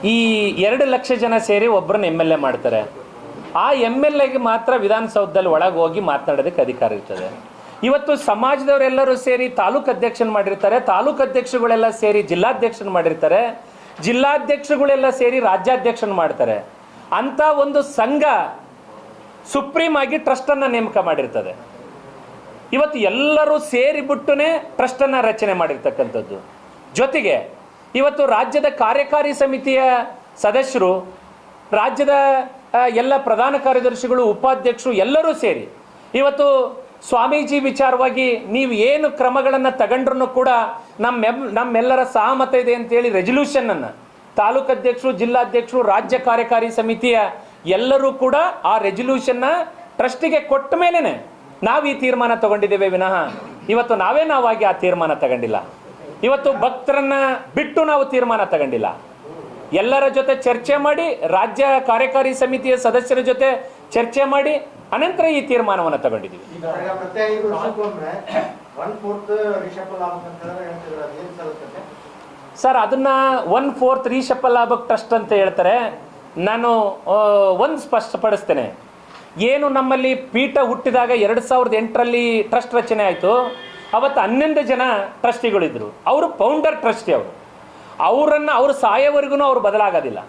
ಈ 2 ಲಕ್ಷ ಜನ ಸೇರಿ ಒಬ್ಬರನ್ನ ಎಮ್ ಎಲ್ ಎ ಮಾಡ್ತಾರೆ. ಆ ಎಮ್ ಎಲ್ ಎಗೆ ಮಾತ್ರ ವಿಧಾನಸೌಧದಲ್ಲಿ ಒಳಗೆ ಹೋಗಿ ಮಾತನಾಡೋದಕ್ಕೆ ಅಧಿಕಾರ ಇರ್ತದೆ. ಇವತ್ತು ಸಮಾಜದವರೆಲ್ಲರೂ ಸೇರಿ ತಾಲೂಕು ಅಧ್ಯಕ್ಷನ ಮಾಡಿರ್ತಾರೆ, ತಾಲೂಕು ಅಧ್ಯಕ್ಷಗಳೆಲ್ಲ ಸೇರಿ ಜಿಲ್ಲಾಧ್ಯಕ್ಷನ ಮಾಡಿರ್ತಾರೆ, ಜಿಲ್ಲಾಧ್ಯಕ್ಷಗಳೆಲ್ಲ ಸೇರಿ ರಾಜ್ಯಾಧ್ಯಕ್ಷನ ಮಾಡ್ತಾರೆ. ಅಂತ ಒಂದು ಸಂಘ ಸುಪ್ರೀಂ ಆಗಿ ಟ್ರಸ್ಟನ್ನು ನೇಮಕ ಮಾಡಿರ್ತದೆ. ಇವತ್ತು ಎಲ್ಲರೂ ಸೇರಿಬಿಟ್ಟುನೇ ಟ್ರಸ್ಟನ್ನು ರಚನೆ ಮಾಡಿರ್ತಕ್ಕಂಥದ್ದು. ಜೊತೆಗೆ ಇವತ್ತು ರಾಜ್ಯದ ಕಾರ್ಯಕಾರಿ ಸಮಿತಿಯ ಸದಸ್ಯರು, ರಾಜ್ಯದ ಎಲ್ಲ ಪ್ರಧಾನ ಕಾರ್ಯದರ್ಶಿಗಳು, ಉಪಾಧ್ಯಕ್ಷರು ಎಲ್ಲರೂ ಸೇರಿ ಇವತ್ತು ಸ್ವಾಮೀಜಿ ವಿಚಾರವಾಗಿ ನೀವು ಏನು ಕ್ರಮಗಳನ್ನು ತಗೊಂಡ್ರೂ ಕೂಡ ನಮ್ಮೆಲ್ಲರ ಸಹಮತ ಇದೆ ಅಂತೇಳಿ ರೆಸಲ್ಯೂಷನನ್ನು ತಾಲೂಕು ಅಧ್ಯಕ್ಷರು, ಜಿಲ್ಲಾಧ್ಯಕ್ಷರು, ರಾಜ್ಯ ಕಾರ್ಯಕಾರಿ ಸಮಿತಿಯ ಎಲ್ಲರೂ ಕೂಡ ಆ ರೆಸಲ್ಯೂಷನ್ನ ಟ್ರಸ್ಟಿಗೆ ಕೊಟ್ಟ ಮೇಲೇ ನಾವು ಈ ತೀರ್ಮಾನ ತಗೊಂಡಿದ್ದೇವೆ ವಿನಃ ಇವತ್ತು ನಾವಾಗಿ ಆ ತೀರ್ಮಾನ ತಗೊಂಡಿಲ್ಲ. ಇವತ್ತು ಭಕ್ತರನ್ನ ಬಿಟ್ಟು ನಾವು ತೀರ್ಮಾನ ತಗೊಂಡಿಲ್ಲ. ಎಲ್ಲರ ಜೊತೆ ಚರ್ಚೆ ಮಾಡಿ, ರಾಜ್ಯ ಕಾರ್ಯಕಾರಿ ಸಮಿತಿಯ ಸದಸ್ಯರ ಜೊತೆ ಚರ್ಚೆ ಮಾಡಿ ಅನಂತರ ಈ ತೀರ್ಮಾನವನ್ನು ತಗೊಂಡಿದ್ದೀವಿ. ಸರ್, ಅದನ್ನ 1/4 ರೀಶಫಲ್ ಲಾಭಕ್ ಟ್ರಸ್ಟ್ ಅಂತ ಹೇಳ್ತಾರೆ. ನಾನು ಒಂದು ಸ್ಪಷ್ಟಪಡಿಸ್ತೇನೆ. ಏನು ನಮ್ಮಲ್ಲಿ ಪೀಠ ಹುಟ್ಟಿದಾಗ 2008ರಲ್ಲಿ ಟ್ರಸ್ಟ್ ರಚನೆ ಆಯಿತು. ಅವತ್ತು 11 ಜನ ಟ್ರಸ್ಟಿಗಳಿದ್ರು. ಅವರು ಫೌಂಡರ್ ಟ್ರಸ್ಟಿ. ಅವ್ರ ಸಾಯೋವರೆಗೂ ಅವ್ರು ಬದಲಾಗೋದಿಲ್ಲ.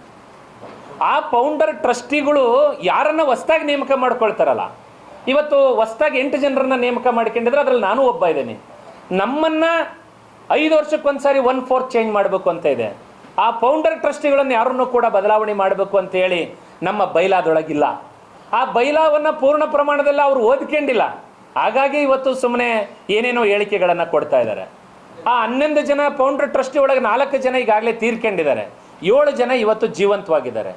ಆ ಫೌಂಡರ್ ಟ್ರಸ್ಟಿಗಳು ಯಾರನ್ನ ಹೊಸ್ದಾಗಿ ನೇಮಕ ಮಾಡ್ಕೊಳ್ತಾರಲ್ಲ, ಇವತ್ತು ಹೊಸ್ದಾಗಿ 8 ಜನರನ್ನ ನೇಮಕ ಮಾಡ್ಕೊಂಡಿದ್ರೆ ಅದರಲ್ಲಿ ನಾನು ಒಬ್ಬ ಇದ್ದೇನೆ. ನಮ್ಮನ್ನು 5 ವರ್ಷಕ್ಕೊಂದ್ಸಾರಿ 1/4 ಚೇಂಜ್ ಮಾಡಬೇಕು ಅಂತ ಇದೆ. ಆ ಫೌಂಡರ್ ಟ್ರಸ್ಟಿಗಳನ್ನು ಯಾರನ್ನೂ ಕೂಡ ಬದಲಾವಣೆ ಮಾಡಬೇಕು ಅಂತ ಹೇಳಿ ನಮ್ಮ ಬೈಲಾದೊಳಗಿಲ್ಲ. ಆ ಬೈಲಾವನ್ನು ಪೂರ್ಣ ಪ್ರಮಾಣದಲ್ಲಿ ಅವರು ಓದ್ಕೊಂಡಿಲ್ಲ. ಹಾಗಾಗಿ ಇವತ್ತು ಸುಮ್ಮನೆ ಏನೇನೋ ಹೇಳಿಕೆಗಳನ್ನು ಕೊಡ್ತಾ ಇದ್ದಾರೆ. ಆ 11 ಜನ ಫೌಂಡರ್ ಟ್ರಸ್ಟಿ ಒಳಗೆ 4 ಜನ ಈಗಾಗಲೇ ತೀರ್ಕೊಂಡಿದ್ದಾರೆ. 7 ಜನ ಇವತ್ತು ಜೀವಂತವಾಗಿದ್ದಾರೆ.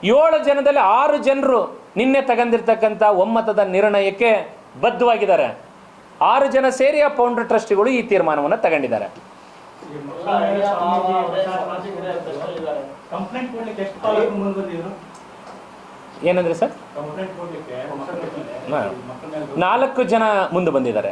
7 ಜನದಲ್ಲಿ 6 ಜನರು ನಿನ್ನೆ ತಗೊಂಡಿರ್ತಕ್ಕಂಥ ಒಮ್ಮತದ ನಿರ್ಣಯಕ್ಕೆ ಬದ್ಧವಾಗಿದ್ದಾರೆ. 6 ಜನ ಸೇರಿ ಆ ಫೌಂಡರ್ ಟ್ರಸ್ಟಿಗಳು ಈ ತೀರ್ಮಾನವನ್ನು ತಗೊಂಡಿದ್ದಾರೆ. ಏನಂದ್ರೆ ಸರ್, 4 ಜನ ಮುಂದೆ ಬಂದಿದ್ದಾರೆ.